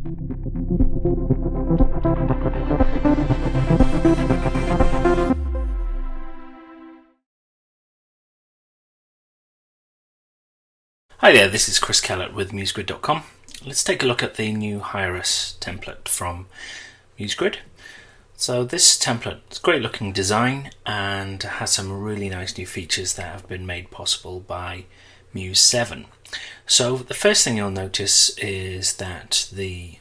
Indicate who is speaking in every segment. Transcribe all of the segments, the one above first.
Speaker 1: Hi there, this is Chris Kellett with MuseGrid.com. Let's take a look at the new Hireus template from MuseGrid. So this template is a great looking design and has some really nice new features that have been made possible by Muse 7. So the first thing you'll notice is that the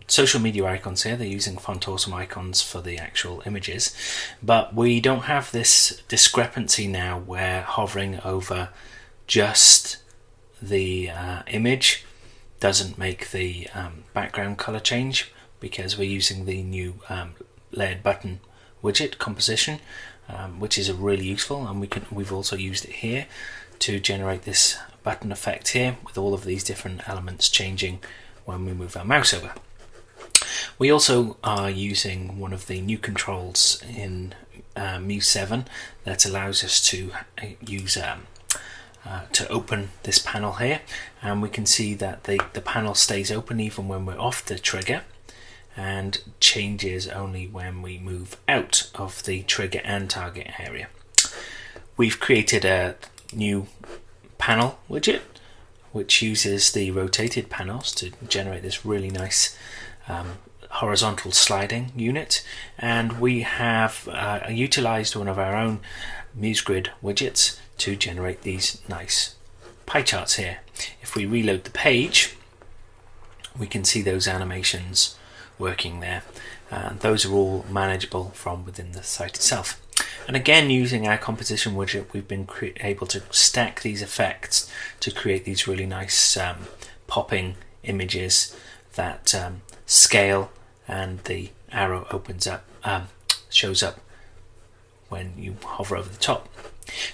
Speaker 1: social media icons here, they're using Font Awesome icons for the actual images, but we don't have this discrepancy now where hovering over just the image doesn't make the background color change, because we're using the new layered button widget composition, which is really useful, and we've also used it here to generate this button effect here with all of these different elements changing when we move our mouse over. We also are using one of the new controls in Muse 7 that allows us to use to open this panel here, and we can see that the panel stays open even when we're off the trigger and changes only when we move out of the trigger and target area. We've created a new panel widget which uses the rotated panels to generate this really nice horizontal sliding unit, and we have utilized one of our own MuseGrid widgets to generate these nice pie charts here. If we reload the page, we can see those animations working there. Those are all manageable from within the site itself. And again, using our composition widget, we've been able to stack these effects to create these really nice popping images that scale, and the arrow opens up, shows up when you hover over the top.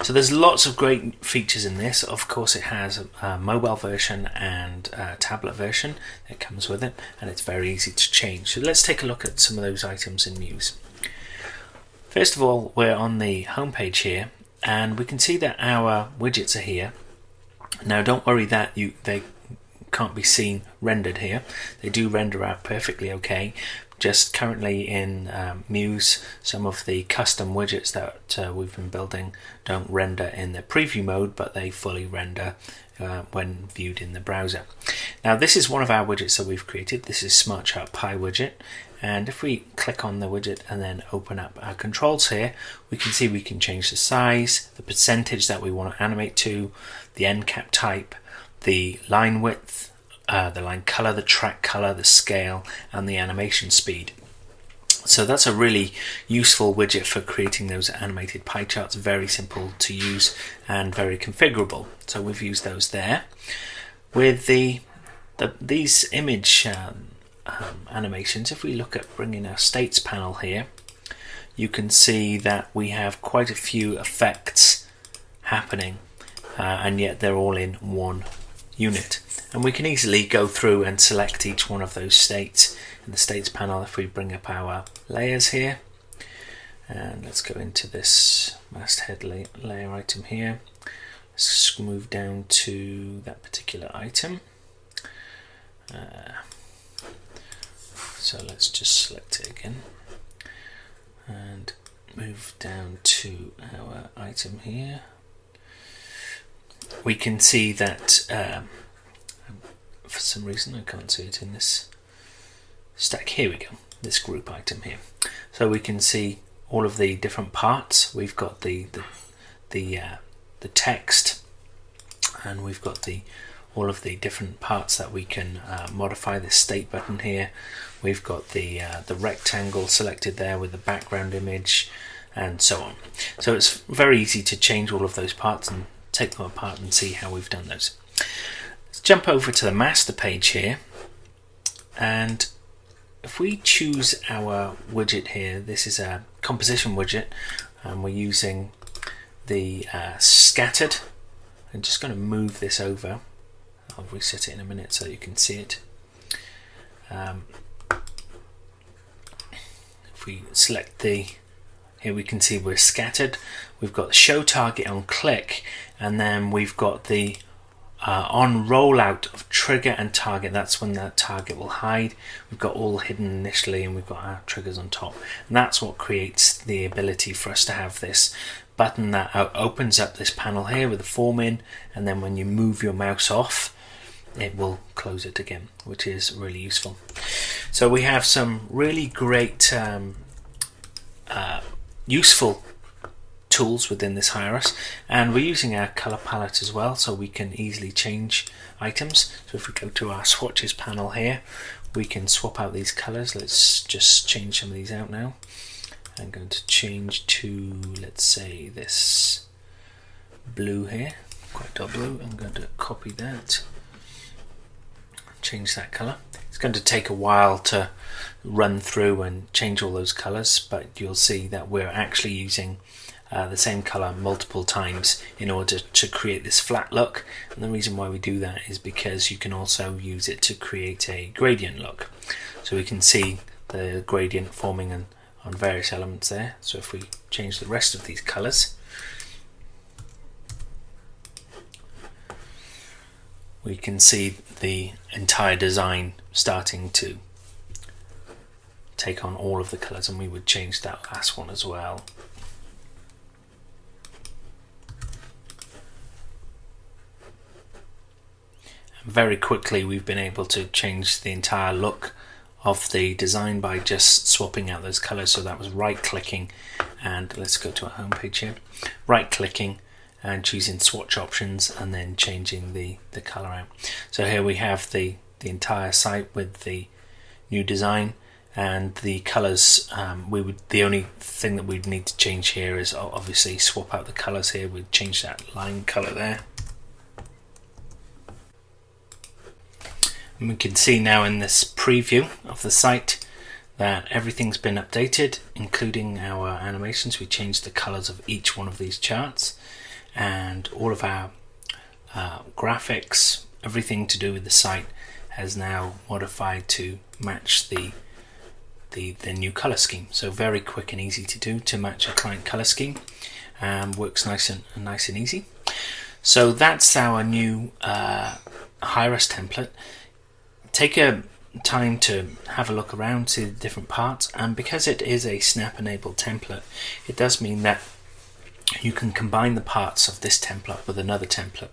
Speaker 1: So there's lots of great features in this. Of course, it has a mobile version and a tablet version that comes with it, and it's very easy to change. So let's take a look at some of those items in Muse. First of all, we're on the home page here, and we can see that our widgets are here. Now don't worry that they can't be seen rendered here. They do render out perfectly okay. Just currently in Muse, some of the custom widgets that we've been building don't render in the preview mode, but they fully render when viewed in the browser. Now this is one of our widgets that we've created. This is Smart Chart Pie widget, and if we click on the widget and then open up our controls here, we can see we can change the size, the percentage that we want to animate to, the end cap type, the line width, the line color, the track color, the scale, and the animation speed. So that's a really useful widget for creating those animated pie charts. Very simple to use and very configurable. So we've used those there. With these image animations, if we look at bringing our states panel here, you can see that we have quite a few effects happening, and yet they're all in one unit. And we can easily go through and select each one of those states in the states panel. If we bring up our layers here, and let's go into this masthead layer item here, let's move down to that particular item. So let's just select it again and move down to our item here. We can see that for some reason I can't see it in this stack. Here we go, this group item here. So we can see all of the different parts. We've got the text, and we've got all of the different parts that we can modify. This state button here. We've got the rectangle selected there with the background image, and so on. So it's very easy to change all of those parts and take them apart and see how we've done those. Let's jump over to the master page here, and if we choose our widget here, this is a composition widget, and we're using the scattered. I'm just going to move this over. I'll reset it in a minute so you can see it. If we select here we can see we're scattered. We've got show target on click, and then we've got the on rollout of trigger and target, that's when that target will hide. We've got all hidden initially and we've got our triggers on top, and that's what creates the ability for us to have this button that opens up this panel here with the form in, and then when you move your mouse off it will close it again, which is really useful. So we have some really great useful tools within this Hireus, and we're using our color palette as well, so we can easily change items. So if we go to our swatches panel here, we can swap out these colors. Let's just change some of these out now. I'm going to change to, let's say, this blue here, quite dark blue. I'm going to copy that, change that color. It's going to take a while to run through and change all those colors, but you'll see that we're actually using the same color multiple times in order to create this flat look. And the reason why we do that is because you can also use it to create a gradient look. So we can see the gradient forming on various elements there. So if we change the rest of these colors, we can see the entire design starting to take on all of the colors, and we would change that last one as well. Very quickly we've been able to change the entire look of the design by just swapping out those colors. So that was right clicking, and let's go to our home page here, right clicking and choosing swatch options and then changing the color out. So here we have the entire site with the new design and the colors. The only thing that we'd need to change here is obviously swap out the colors here. We'd change that line color there. And we can see now in this preview of the site that everything's been updated, including our animations. We changed the colors of each one of these charts, and all of our graphics, everything to do with the site has now modified to match the new color scheme. So very quick and easy to do to match a client color scheme, and works nice and easy. So that's our new Hireus template. Take a time to have a look around, see the different parts, and because it is a snap enabled template, it does mean that you can combine the parts of this template with another template.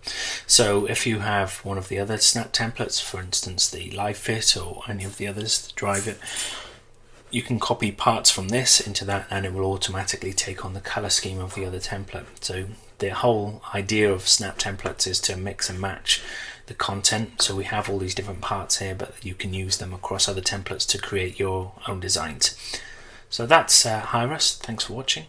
Speaker 1: So if you have one of the other snap templates, for instance the live fit or any of the others, the drive it, you can copy parts from this into that and it will automatically take on the color scheme of the other template. So the whole idea of snap templates is to mix and match the content. So we have all these different parts here, but you can use them across other templates to create your own designs. So that's Hireus. Thanks for watching.